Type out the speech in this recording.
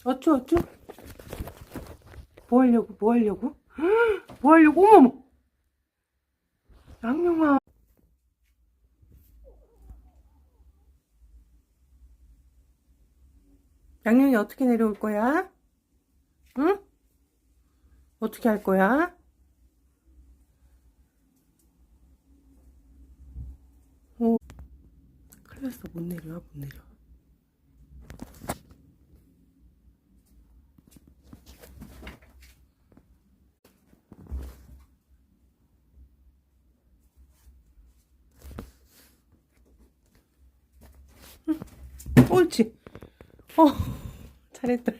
어쭈, 어쭈? 뭐 하려고, 뭐 하려고? 뭐 하려고? 어머머! 양룡아. 양룡이 어떻게 내려올 거야? 응? 어떻게 할 거야? 오, 큰일 났어. 못 내려, 못 내려. 옳지. 잘했다.